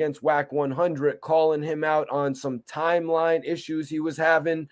against Wack 100, calling him out on some timeline issues he was having,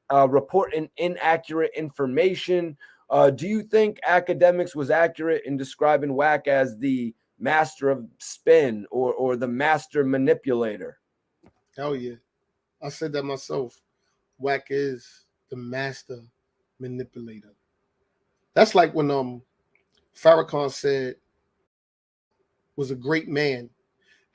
reporting inaccurate information. Do you think Academics was accurate in describing Wack as the master of spin or the master manipulator? Hell yeah. I said that myself. Wack is the master manipulator. That's like when Farrakhan said was a great man.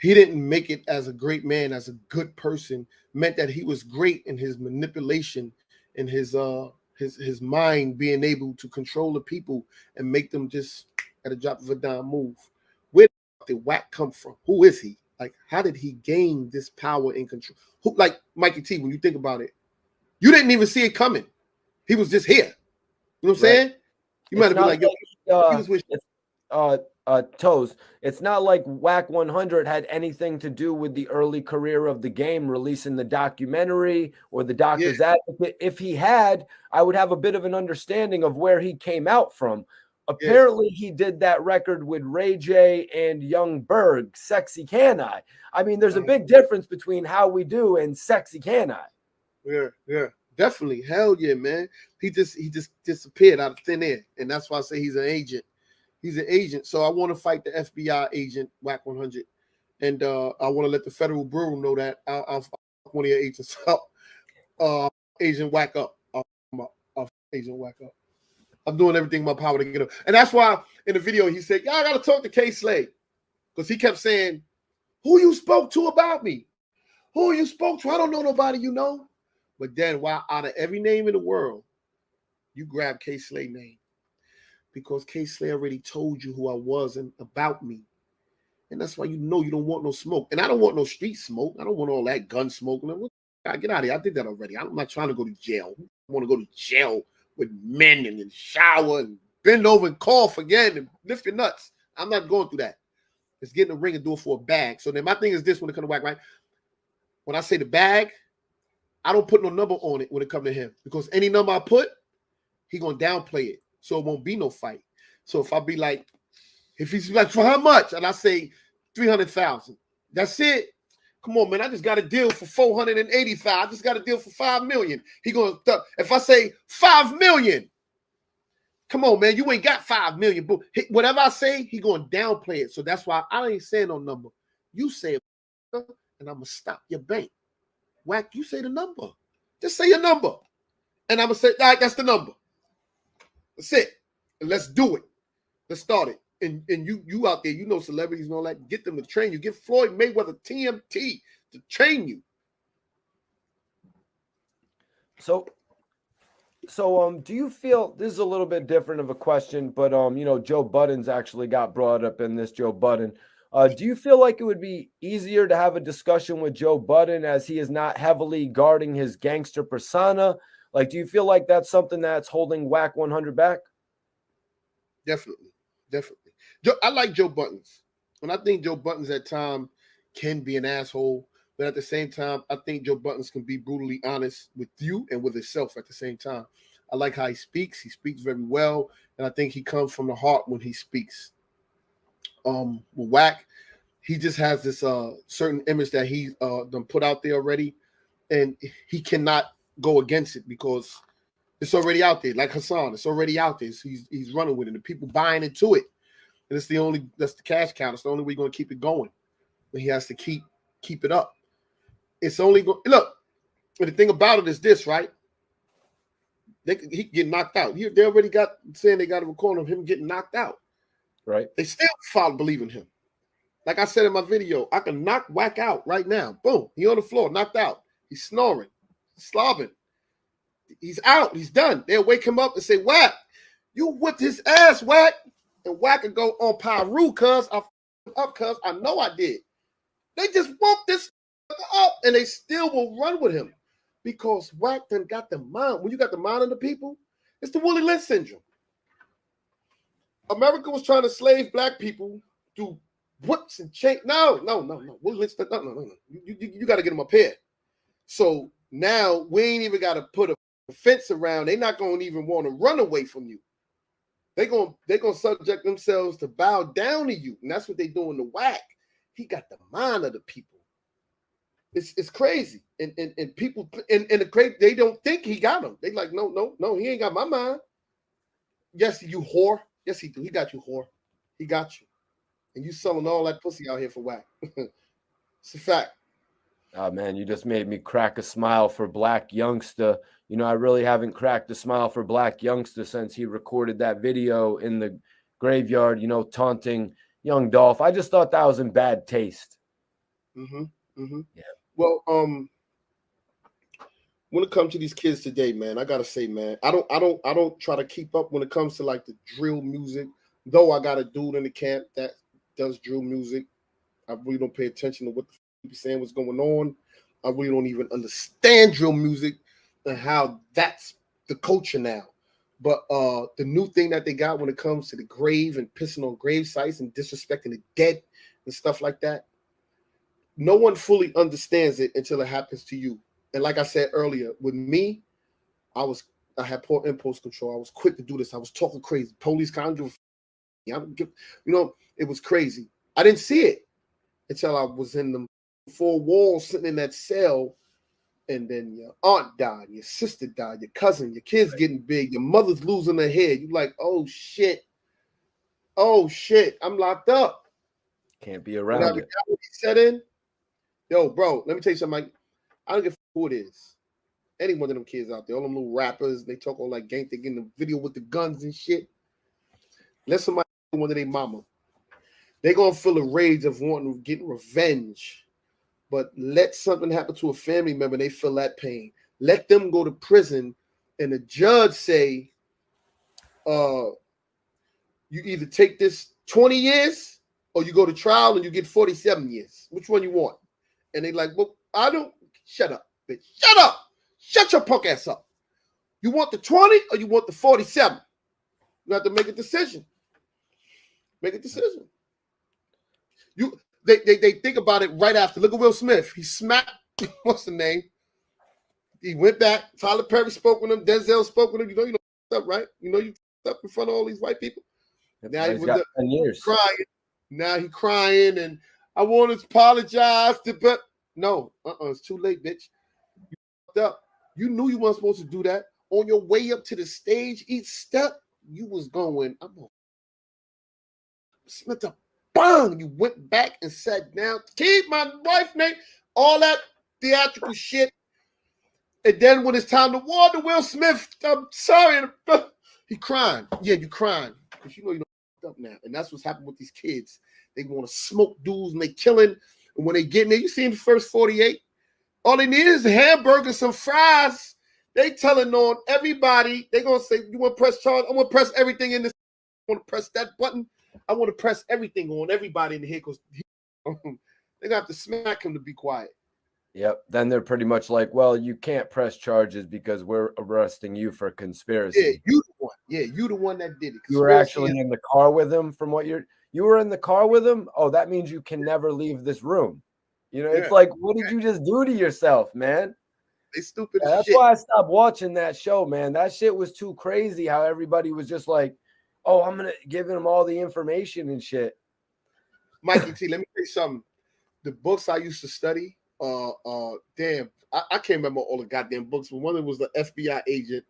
He didn't make it as a great man, as a good person, meant that he was great in his manipulation, in his mind being able to control the people and make them just at a drop of a dime move. Where did Wack come from? Who is he? Like, how did he gain this power and control? Who, like Mikey T, when you think about it, you didn't even see it coming. He was just here. You know what I'm saying? You might have been like, Toes, it's not like Wack 100 had anything to do with the early career of the game, releasing the documentary or the Doctor's Advocate. If he had, I would have a bit of an understanding of where he came out from. Apparently, he did that record with Ray J and Young Berg, Sexy Can I? I mean, there's a big difference between How We Do and Sexy Can I? Yeah, definitely. Hell yeah, man. He just disappeared out of thin air, and that's why I say he's an agent. He's an agent. So I want to fight the FBI agent, Wack 100. And I want to let the Federal Bureau know that I'll one of your agents up. Agent Wack up. Agent Wack up. I'm doing everything in my power to get up. And that's why in the video he said, y'all got to talk to K Slade. Because he kept saying, who you spoke to about me? Who you spoke to? I don't know nobody you know. But then while out of every name in the world, you grab K Slade name. Because K Slade already told you who I was and about me. And that's why you know you don't want no smoke. And I don't want no street smoke. I don't want all that gun smoke. Get out of here. I did that already. I'm not trying to go to jail. I want to go to jail with men and then shower and bend over and cough again and lift your nuts. I'm not going through that. It's getting a ring and do it for a bag. So then my thing is this when it comes to Wack, right? When I say the bag, I don't put no number on it when it comes to him. Because any number I put, he going to downplay it. So it won't be no fight. So if I be like, if he's like, for how much? And I say 300,000. That's it. Come on, man. I just got a deal for 485. I just got a deal for 5 million. He going to, if I say 5 million, come on, man. You ain't got 5 million. But whatever I say, he going to downplay it. So that's why I ain't saying no number. You say it, and I'm going to stop your bank. Wack, you say the number. Just say your number. And I'm going to say, all right, that's the number. That's it. And let's do it. Let's start it. And you out there, you know celebrities and all that. Get them to train you. Get Floyd Mayweather TMT to train you. So do you feel, this is a little bit different of a question, but Joe Budden's actually got brought up in this. Joe Budden. Do you feel like it would be easier to have a discussion with Joe Budden as he is not heavily guarding his gangster persona? Like, do you feel like that's something that's holding Wack 100 back? Definitely. I like Joe Buttons. And I think Joe Buttons at times can be an asshole. But at the same time, I think Joe Buttons can be brutally honest with you and with himself at the same time. I like how he speaks. He speaks very well. And I think he comes from the heart when he speaks. With Wack, he just has this certain image that he's done put out there already. And he cannot go against it because it's already out there. Like Hassan, it's already out there. So he's running with it. And people buying into it. And that's the cash cow. It's the only way you're going to keep it going. But he has to keep it up. It's only going, look, and the thing about it is this, right? He can get knocked out. They already got saying they got a recording of him getting knocked out. Right. They still believe in him. Like I said in my video, I can knock Wack out right now. Boom. He on the floor, knocked out. He's snoring, slobbing. He's out. He's done. They'll wake him up and say, Wack, you whipped his ass, Wack. And Wack can go on Pyru, cuz I know I did. They just woke this up and they still will run with him because Wack done got the mind. When you got the mind of the people, it's the Willie Lynch syndrome. America was trying to slave black people through whips and chains. No. Willie Lynch, no. You got to get them up here. So now we ain't even got to put a fence around. They're not going to even want to run away from you. They're gonna subject themselves to bow down to you. And that's what they're doing to Wack. he got the mind of the people. It's crazy. And people and the great, they don't think he got them. They like, no, he ain't got my mind. Yes, you whore. Yes, he do. He got you, whore. He got you. And you selling all that pussy out here for whack. It's a fact. Oh man, you just made me crack a smile for Black Youngster. You know, I really haven't cracked a smile for Black Youngster since he recorded that video in the graveyard, you know, taunting young Dolph. I just thought that was in bad taste. Yeah. Well, when it comes to these kids today, man, I gotta say, man, I don't try to keep up when it comes to like the drill music. Though I got a dude in the camp that does drill music, I really don't pay attention to what the f- saying what's going on. I really don't even understand drill music and how that's the culture now. But the new thing that they got when it comes to the grave and pissing on grave sites and disrespecting the dead and stuff like that, no one fully understands it until it happens to you. And like I said earlier, with me, I had poor impulse control. I was quick to do this. I was talking crazy. Police conjure, it was crazy. I didn't see it until I was in the four walls sitting in that cell, and then your aunt died, your sister died, your cousin, your kids getting big, your mother's losing her head. You're like, oh shit, I'm locked up. Can't be around it. Set in, yo, bro. Let me tell you something. Like, I don't give a who it is. Any one of them kids out there, all them little rappers, they talk all like gang, they get in the video with the guns and shit. Let somebody one of their mama. They gonna feel a rage of wanting to get revenge. But let something happen to a family member, they feel that pain. Let them go to prison, and the judge say, you either take this 20 years or you go to trial and you get 47 years. Which one you want? And they like, well, I don't. Shut up, bitch. Shut up. Shut your punk ass up. You want the 20 or you want the 47? You have to make a decision. Make a decision. They think about it right after. Look at Will Smith. He smacked, what's the name? He went back. Tyler Perry spoke with him. Denzel spoke with him. You know, right? You know, you up in front of all these white people. Now he's got 10 years. Crying. Now he crying, and I want to apologize but no, it's too late, bitch. You fucked up. You knew you weren't supposed to do that. On your way up to the stage, each step, you was going, I'm gonna Smith up. Bang! You went back and sat down. Keep my wife name, all that theatrical shit. And then when it's time to warn to Will Smith, I'm sorry. He crying. Yeah, you crying. Because you know you're up now. And that's what's happened with these kids. They want to smoke dudes and they killing. And when they get in there, you see in the first 48, all they need is a hamburger, some fries. They telling on everybody. They going to say, you want to press charge? I want to press everything in this. I want to press that button. I want to press everything on everybody in the here because they're going to have to smack him to be quiet. Yep. Then they're pretty much like, well, you can't press charges because we're arresting you for conspiracy. Yeah, you the one. Yeah, you the one that did it. You were actually in the car with him from what you were in the car with him? Oh, that means you can never leave this room. You know, it's like, what did you just do to yourself, man? They stupid as that's shit. why I stopped watching that show, man. That shit was too crazy how everybody was just like, oh, I'm going to give him all the information and shit. Mikey T, let me tell you something. The books I used to study, damn, I can't remember all the goddamn books, but one of them was the FBI agent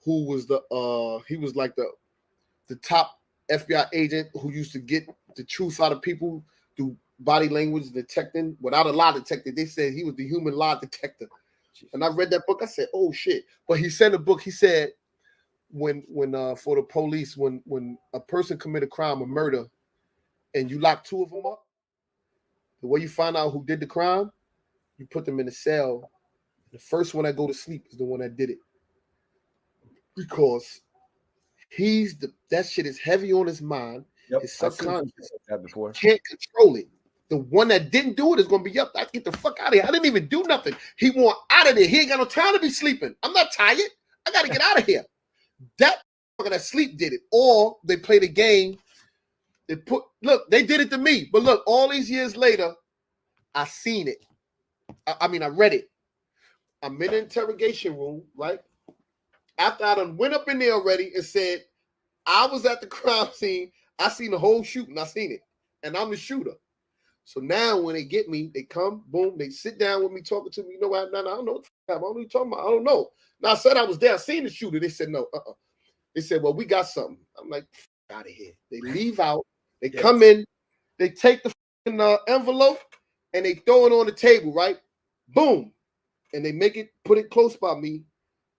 who was he was like the top FBI agent who used to get the truth out of people through body language detecting without a lie detector. They said he was the human lie detector. And I read that book. I said, oh shit. But he said in the book, he said when for the police, when a person commit a crime, a murder, and you lock two of them up, the way you find out who did the crime, you put them in a cell. The first one that go to sleep is the one that did it. Because that shit is heavy on his mind. Yep, his subconscious before. Can't control it. The one that didn't do it is gonna be up. I get the fuck out of here. I didn't even do nothing. He want out of there. He ain't got no time to be sleeping. I'm not tired. I gotta get out of here. That fucker that sleep did it. Or they played a game. They did it to me. But look, all these years later, I seen it. I read it. I'm in the interrogation room, right? After I done went up in there already and said, I was at the crime scene. I seen the whole shooting. I seen it. And I'm the shooter. So now when they get me, they come, boom, they sit down with me, talking to me. You know what? No, I don't know what the fuck. I don't know what you're talking about. I don't know. Now I said I was there. I seen the shooter. They said no. They said, well, we got something. I'm like, out of here. They leave out. They come in. They take the envelope and they throw it on the table, right? Boom. And they put it close by me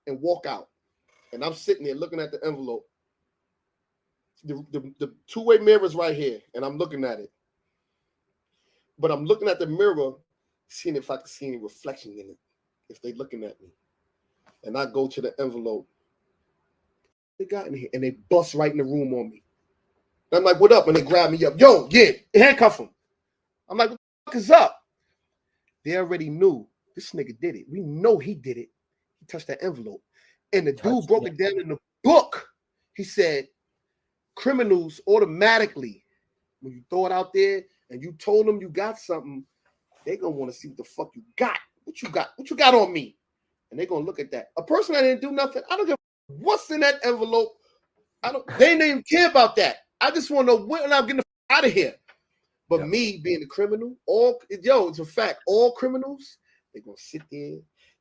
and walk out. And I'm sitting there looking at the envelope. The two-way mirror is right here, and I'm looking at it. But I'm looking at the mirror, seeing if I can see any reflection in it, if they're looking at me. And I go to the envelope. They got in here, and they bust right in the room on me. And I'm like, what up? And they grab me up. Yo, yeah, handcuff him. I'm like, what the fuck is up? They already knew this nigga did it. We know he did it. He touched that envelope. And the dude broke it down in the book. He said, criminals automatically, when you throw it out there and you told them you got something, they're going to want to see what the fuck you got. What you got? What you got on me? And they're going to look at that. A person that didn't do nothing, I don't give a what's in that envelope. They didn't even care about that. I just want to know when I'm getting the fuck out of here. But me being a criminal, it's a fact. All criminals, they're going to sit there.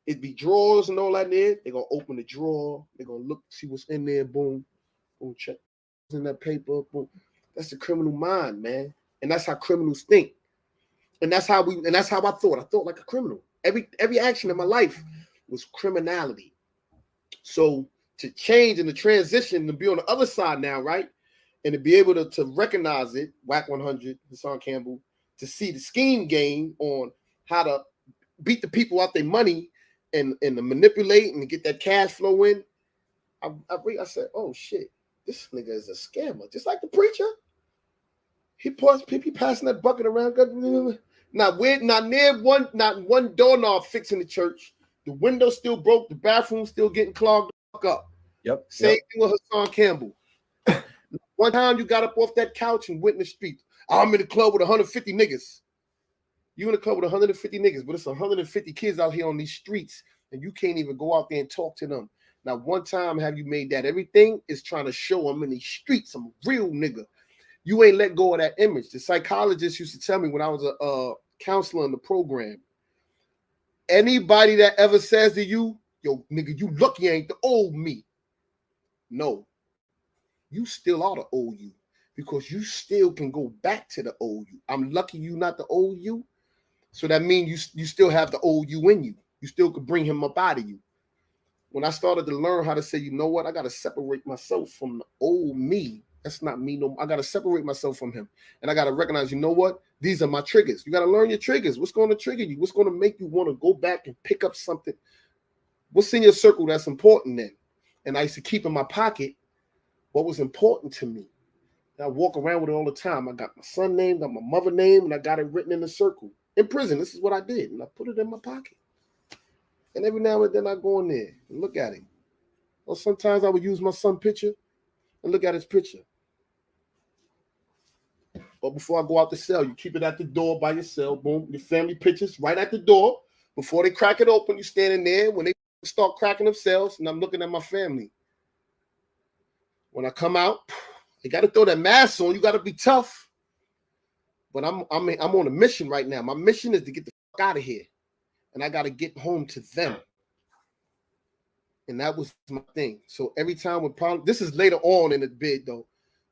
It'd be drawers and all that there. They're going to open the drawer. They're going to look, see what's in there. Boom. Boom, check in that paper. Boom. That's the criminal mind, man. And that's how criminals think. And that's how I thought. I thought like a criminal. Every action in my life was criminality. So to change and to transition and be on the other side now, right? And to be able to recognize it, Wack 100, Hassan Campbell, to see the scheme game on how to beat the people out their money and to manipulate and to get that cash flow in. I said, oh shit, this nigga is a scammer, just like the preacher. He passing that bucket around. Not one doorknob fixing the church. The window still broke. The bathroom still getting clogged up. Yep. Same thing with Hassan Campbell. One time you got up off that couch and went in the street. I'm in the club with 150 niggas. You in the club with 150 niggas, but it's 150 kids out here on these streets, and you can't even go out there and talk to them. Now, one time have you made that? Everything is trying to show I'm in these streets. I'm a real nigga. You ain't let go of that image. The psychologist used to tell me when I was a counselor in the program, anybody that ever says to you, yo, nigga, you lucky ain't the old me. No. You still are the old you because you still can go back to the old you. I'm lucky you not the old you. So that means you still have the old you in you. You still could bring him up out of you. When I started to learn how to say, you know what, I got to separate myself from the old me. That's not me. No, I got to separate myself from him. And I got to recognize, you know what? These are my triggers. You got to learn your triggers. What's going to trigger you? What's going to make you want to go back and pick up something? What's in your circle that's important then? And I used to keep in my pocket what was important to me. And I walk around with it all the time. I got my son name, got my mother name, and I got it written in the circle. In prison, this is what I did. And I put it in my pocket. And every now and then I go in there and look at it. Or sometimes I would use my son's picture and look at his picture. Or before I go out the cell, you keep it at the door by your cell. Boom, your family pictures right at the door. Before they crack it open, you standing there. When they start cracking themselves, and I'm looking at my family. When I come out, you got to throw that mask on. You got to be tough. But I'm on a mission right now. My mission is to get the fuck out of here. And I got to get home to them. And that was my thing. So every time when problems, this is later on in the bid though,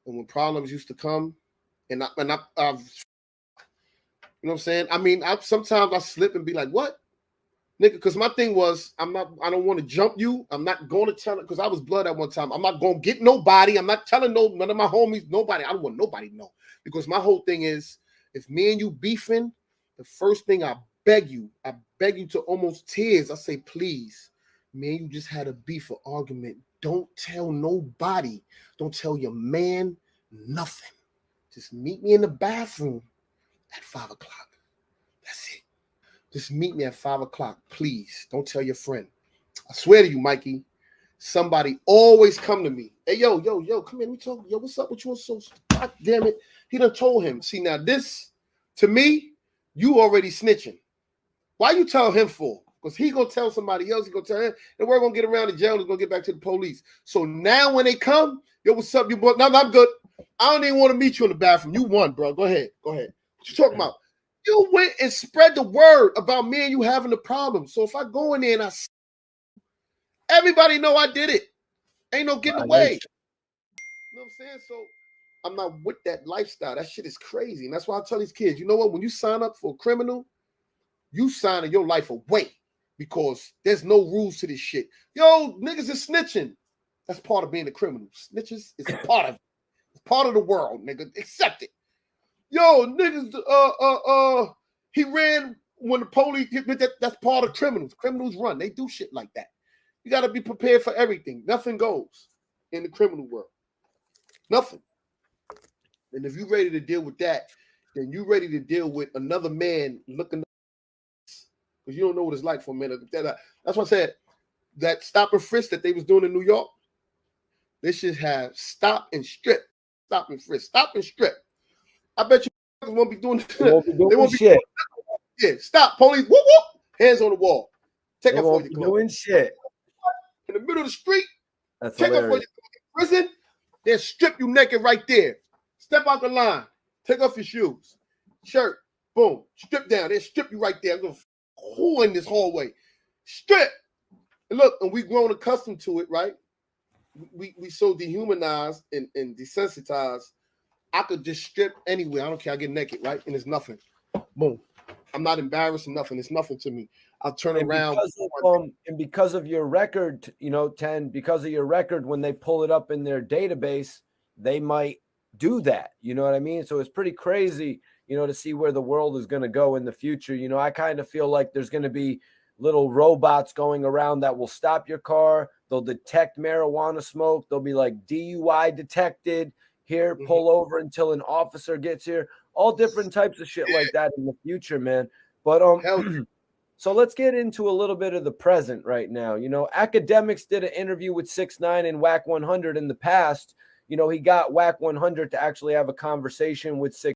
and when problems used to come, and I you know what I'm saying? I mean, sometimes I slip and be like, what? Nigga, because my thing was, I don't want to jump you. I'm not going to tell it, because I was blood at one time. I'm not going to get nobody. I'm not telling none of my homies, nobody. I don't want nobody to know. Because my whole thing is, if me and you beefing, the first thing I beg you to almost tears. I say, please, man, you just had a beef or argument. Don't tell nobody. Don't tell your man nothing. Just meet me in the bathroom at 5 o'clock. That's it. Just meet me at 5 o'clock, please. Don't tell your friend. I swear to you, Mikey, somebody always come to me. Hey, yo, come in. We talk. Yo, what's up with you? So, God damn it. He done told him. See, now this, to me, you already snitching. Why you tell him for? Because he going to tell somebody else. He going to tell him. And we're going to get around the jail. He's going to get back to the police. So now when they come, yo, what's up, you boy? No, I'm good. I don't even want to meet you in the bathroom. You won, bro. Go ahead. What you talking about? You went and spread the word about me and you having a problem. So if I go in there and everybody know I did it. Ain't no getting away. You know what I'm saying? So I'm not with that lifestyle. That shit is crazy. And that's why I tell these kids, you know what? When you sign up for a criminal, you signing your life away because there's no rules to this shit. Yo, niggas is snitching. That's part of being a criminal. Snitches is a part of it. It's part of the world, nigga. Accept it. Yo, niggas, he ran when the police, that's part of criminals. Criminals run. They do shit like that. You got to be prepared for everything. Nothing goes in the criminal world. Nothing. And if you're ready to deal with that, then you're ready to deal with another man looking, because you don't know what it's like for a minute. That's why I said that stop and frisk that they was doing in New York, they should have stop and strip. Stop and frisk. Stop and strip. I bet you won't be doing They won't be shit. Yeah, stop, police. Whoop, whoop. Hands on the wall. Take off all your clothes. Doing shit. In the middle of the street. That's take hilarious. off all your prison. They'll strip you naked right there. Step out the line. Take off your shoes. Shirt. Boom. Strip down. They'll strip you right there. I'm going to who in this hallway. Strip. And look, and we've grown accustomed to it, right? We so dehumanized and desensitized. I could just strip anywhere. I don't care. I get naked, right? And it's nothing. Boom. I'm not embarrassed or nothing. It's nothing to me. I'll turn around. Because of your record, 10, because of your record, when they pull it up in their database, they might do that. You know what I mean? So it's pretty crazy, to see where the world is going to go in the future. I kind of feel like there's going to be little robots going around that will stop your car. They'll detect marijuana smoke. They'll be like DUI detected. Here, pull over until an officer gets here. All different types of shit like that in the future, man. But so let's get into a little bit of the present right now. Academics did an interview with 6ix9ine and Wack 100 in the past. He got Wack 100 to actually have a conversation with 6ix9ine.